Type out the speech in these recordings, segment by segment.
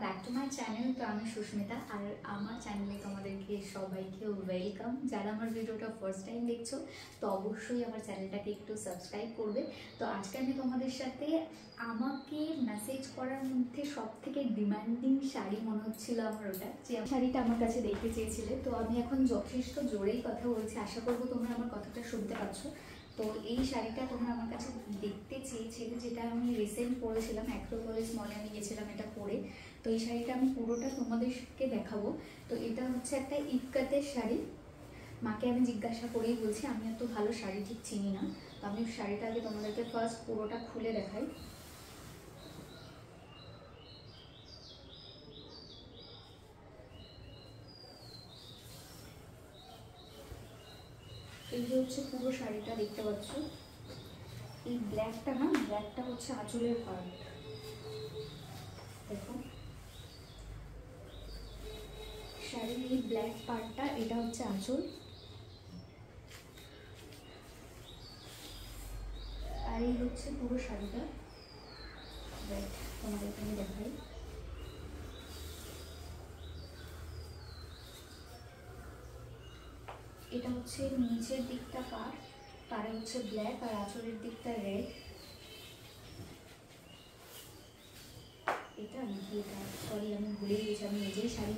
Back to my channel. তো আমি সুস্মিতা, আর আমার চ্যানেলে তোমাদেরকে সবাইকে ওয়েলকাম। যারা আমার ভিডিওটা ফার্স্ট টাইম দেখছো তো অবশ্যই আমার চ্যানেলটাকে একটু সাবস্ক্রাইব করবে। তো আজকে আমি তোমাদের সাথে আমাকে মেসেজ করার মধ্যে সব থেকে ডিমান্ডিং শাড়ি মনে হচ্ছিল আমার ওটা, যে শাড়িটা আমার কাছে দেখতে চেয়েছিলে। তো আমি এখন যথেষ্ট জোরেই কথা বলছি, আশা করবো তোমরা আমার কথাটা শুনতে পাচ্ছ। তো এই শাড়িটা তোমরা আমার কাছে দেখতে চেয়েছিলে, যেটা আমি রিসেন্ট পরেছিলাম, অ্যাক্রোপলিস মলে আমি গেছিলাম এটা পরে। তো এই শাড়িটা আমি পুরোটা তোমাদেরকে দেখাবো। তো এটা হচ্ছে একটা ইক্কাতের শাড়ি। মাকে আমি জিজ্ঞাসা করেই বলছি, আমি এত ভালো শাড়ি ঠিক চিনি না। তো আমি শাড়িটা আগে তোমাদেরকে ফার্স্ট পুরোটা খুলে দেখাই। এই যে হচ্ছে পুরো শাড়িটা দেখতে পাচ্ছ। এই ব্ল্যাকটা না, ব্ল্যাকটা হচ্ছে আঁচলের পার্ট। দেখো শাড়ির এই ব্ল্যাক পার্টটা, এটা হচ্ছে আঁচল। আর এই হচ্ছে পুরো শাড়িটা। রাইট, তোমাদেরকে আমি দেখাই। এটা হচ্ছে নিচের দিকটা পাড়, পাড়ে হচ্ছে ব্ল্যাক, আর আঁচলের দিকটা রেড। এটা নাকি এটা, সরি আমি ভুলে গেছি, আমি নিজেই শাড়ি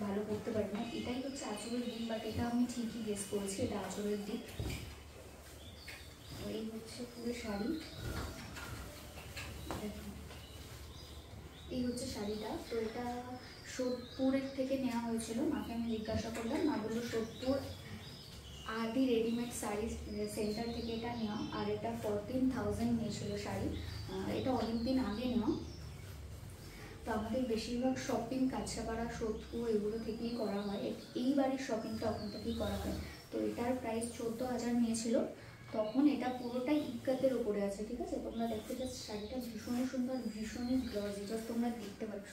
ভালো করতে পারি না। এটাই হচ্ছে আঁচলের দিক, বাট এটা আমি ঠিকই গেস করেছি, এটা আঁচলের দিক। এই হচ্ছে পুরো শাড়ি। এই হচ্ছে শাড়িটা। তো এটা সোদপুরের থেকে নেওয়া হয়েছিল। মাকে আমি জিজ্ঞাসা করলাম, মা বললো সোদপুর আদি রেডিমেড শাড়ি সেন্টার থেকে এটা নেওয়া। আর এটা 14,000 নিয়েছিল শাড়ি। এটা অনেকদিন আগে নেওয়া। তো আমাদের বেশিরভাগ শপিং কাছাপাড়া, সোদপুর এগুলো থেকেই করা হয়। এই বাড়ির শপিংটা ওখান থেকেই করা হয়। তো এটার প্রাইস 14,000 নিয়েছিল তখন। এটা পুরোটাই ইক্কাতের ওপরে আছে, ঠিক আছে? তোমরা দেখতে জাস্ট শাড়িটা ভীষণই সুন্দর, ভীষণই গ্লজি। জাস্ট তোমরা দেখতে পাচ্ছ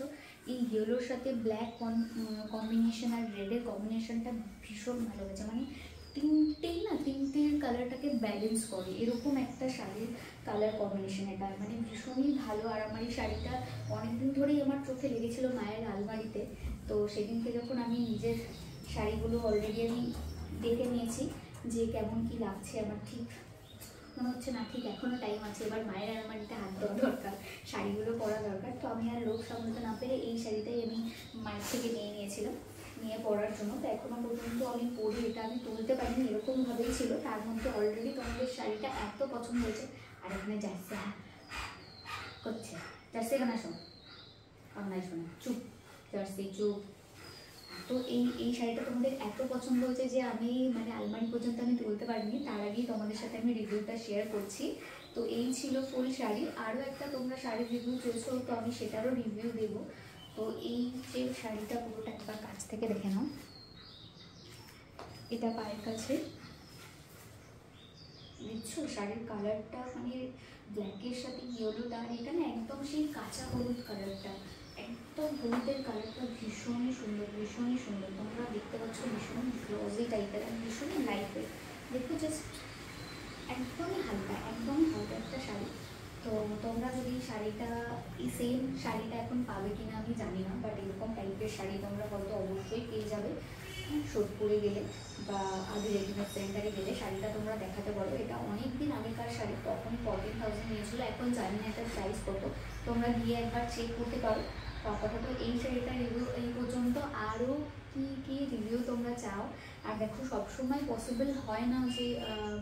এই ইয়েলোর সাথে ব্ল্যাক কম্বিনেশন আর রেডের কম্বিনেশনটা ভীষণ ভালো হয়েছে। মানে তিনটেই না, তিনটের কালারটাকে ব্যালেন্স করে, এরকম একটা শাড়ির কালার কম্বিনেশন এটা, মানে ভীষণই ভালো। আর আমার এই শাড়িটা অনেকদিন ধরেই আমার চোখে লেগেছিল মায়ের আলমারিতে। তো সেদিনকে যখন আমি নিজের শাড়িগুলো অলরেডি আমি দেখে নিয়েছি যে কেমন কি লাগছে, আমার ঠিক মনে হচ্ছে না ঠিক এখনও টাইম আছে, এবার মায়ের আলমারিতে হাত দেওয়া দরকার, শাড়িগুলো পরা দরকার। তো আমি আর লোক সামলাতে না পেরে এই শাড়িটাই আমি মায়ের থেকে নিয়েছিলাম, নিয়ে পরার জন্য। তো এখনও পর্যন্ত আমি পরি, এটা আমি তুলতে পারিনি, এরকমভাবেই ছিল। তার মধ্যে অলরেডি তোমাদের শাড়িটা এত পছন্দ হয়েছে। আর এখানে জার্সি করছে, জার্সি এখানে শোন, অন্যায় শোনে, চুপ জার্সি চুপ। তো এই শাড়িটা তোমাদের এত পছন্দ হয়েছে যে আমি মানে আলমারি পর্যন্ত আমি তুলতে পারিনি। তার আগেই তোমাদের সাথে আমি রিভিউটা শেয়ার করছি। তো এই ছিল ফুল শাড়ি। আরও একটা তোমরা শাড়ির রিভিউ চেয়েছো, তো আমি সেটারও রিভিউ দেবো। তো এই যে শাড়িটা পুরোটা একবার কাছ থেকে দেখে নাও। এটা পায়ের কাছে দেখছো শাড়ির কালারটা, মানে ব্ল্যাকের সাথে ইয়েলোটা, এটা না একদম সেই কাঁচা হলুদ কালারটা, একদম হলুদের কালারটা ভীষণই সুন্দর, ভীষণই সুন্দর। তোমরা দেখতে পাচ্ছ ভীষণ গ্লজি টাইপের, আর ভীষণই লাইটওয়েট। দেখো জাস্ট একদমই হালকা, একদমই হালকা একটা শাড়ি। তো তোমরা যদি শাড়িটা, এই সেম শাড়িটা এখন পাবে কিনা আমি জানি না, বাট এরকম টাইপের শাড়ি তোমরা হয়তো অবশ্যই পেয়ে যাবে সোদপুরে গেলে বা আদি রেডিমেড সেন্টারে গেলে। শাড়িটা তোমরা দেখাতে বলো। এটা অনেক দিন আগেকার শাড়ি, তখন 14,000 নিয়েছিল, এখন জানি না এটার প্রাইস কত। তোমরা গিয়ে একবার চেক করতে পারো। তো আপাতত এই শাড়িটার রিভিউ এই পর্যন্ত। আরও কি রিভিউ তোমরা চাও? আর দেখো সবসময় পসিবল হয় না যে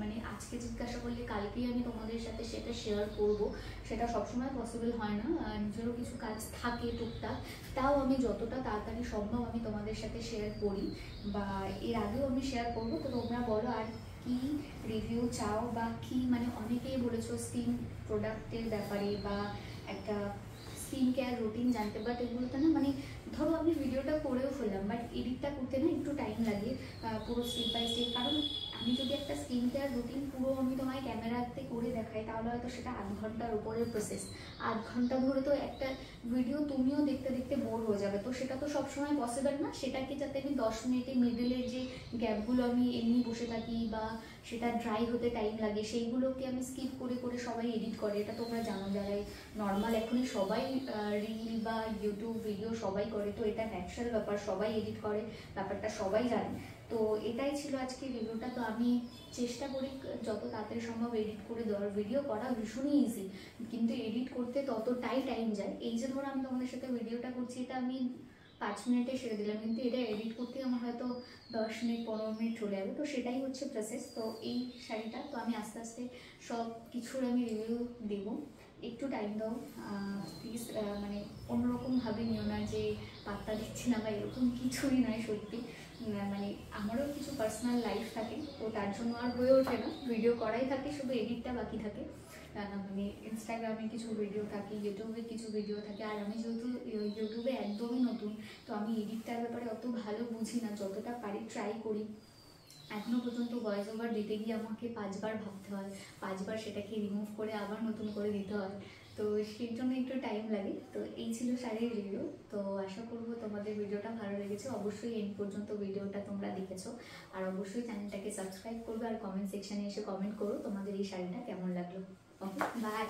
মানে আজকে জিজ্ঞাসা করলে কালকেই আমি তোমাদের সাথে সেটা শেয়ার করব, সেটা সবসময় পসিবল হয় না। নিজেরও কিছু কাজ থাকে টুকটাক, তাও আমি যতটা তাড়াতাড়ি সম্ভব আমি তোমাদের সাথে শেয়ার করি, বা এর আগেও আমি শেয়ার করবো। তো তোমরা বলো আর কি রিভিউ চাও, বা কি মানে অনেকেই বলেছো স্কিন প্রোডাক্টের ব্যাপারে বা একটা স্কিন কেয়ার রুটিন জানতে। বাট এগুলোতে না মানে ধরো আমি ভিডিওটা করেও ফেললাম, বাট এডিটটা করতে না একটু টাইম লাগে, পুরো স্টেপ বাই স্টেপ। কারণ আমি যদি একটা স্কিন কেয়ার রুটিন পুরো আমি তোমায় ক্যামেরাতে করে দেখাই তাহলে হয়তো সেটা 8 ঘন্টার উপরের প্রসেস। 8 ঘন্টা ধরে তো একটা ভিডিও তুমিও দেখতে দেখতে বোর হয়ে যাবে, তো সেটা তো সবসময় পসিবল না। সেটাকে যাতে আমি 10 মিনিটে মিডলের যে গ্যাপগুলো আমি এমনি বসে থাকি বা সেটা ড্রাই হতে টাইম লাগে সেইগুলোকে আমি স্কিপ করে করে সবাই এডিট করে, এটা তোমরা জানো যারা নর্মাল এখনই সবাই রিল বা ইউটিউব ভিডিও সবাই করে, তো এটা ন্যাচারাল ব্যাপার, সবাই এডিট করে, ব্যাপারটা সবাই জানে। তো এটাই ছিল আজকে রিভিউটা। তো আমি চেষ্টা করি যত তাড়াতাড়ি সম্ভব এডিট করে দেওয়ার। ভিডিও করা ভীষণই ইজি, কিন্তু এডিট করতে ততটাই টাইম যায়। এই যে ধরো আমি তোমাদের সাথে ভিডিওটা করছি, এটা আমি 5 মিনিটে সেরে দিলাম, কিন্তু এটা এডিট করতে আমার হয়তো 10 মিনিট 15 মিনিট চলে যাবে। তো সেটাই হচ্ছে প্রসেস। তো এই শাড়িটা তো আমি আস্তে আস্তে সব কিছুর আমি রিভিউ দেবো, একটু টাইম দাও প্লিজ। মানে অন্যরকমভাবে নিও না যে পাত্তা দিচ্ছি না বা এরকম কিছুই নয়। সত্যি মানে আমারও কিছু পার্সোনাল লাইফ থাকে, তো তার জন্য আর হয়ে ওঠে না, ভিডিও করাই থাকে, শুধু এডিটটা বাকি থাকে। মানে ইনস্টাগ্রামে কিছু ভিডিও থাকে, ইউটিউবে কিছু ভিডিও থাকে। আর আমি যেহেতু ইউটিউবে একদমই নতুন, তো আমি এডিটটার ব্যাপারে অত ভালো বুঝি না, যতটা পারি ট্রাই করি। এখনও পর্যন্ত ভয়েস ওভার দিতে গিয়ে আমাকে 5 বার ভাবতে হয়, 5 বার সেটাকে রিমুভ করে আবার নতুন করে দিতে হয়, তো সেই জন্য একটু টাইম লাগে। তো এই ছিল শাড়ির রিভিউ। তো আশা করবো তোমাদের ভিডিওটা ভালো লেগেছে। অবশ্যই এন্ড পর্যন্ত ভিডিওটা তোমরা দেখেছো, আর অবশ্যই চ্যানেলটাকে সাবস্ক্রাইব করবে আর কমেন্ট সেকশানে এসে কমেন্ট করো তোমাদের এই শাড়িটা কেমন লাগলো। ওকে, বাই।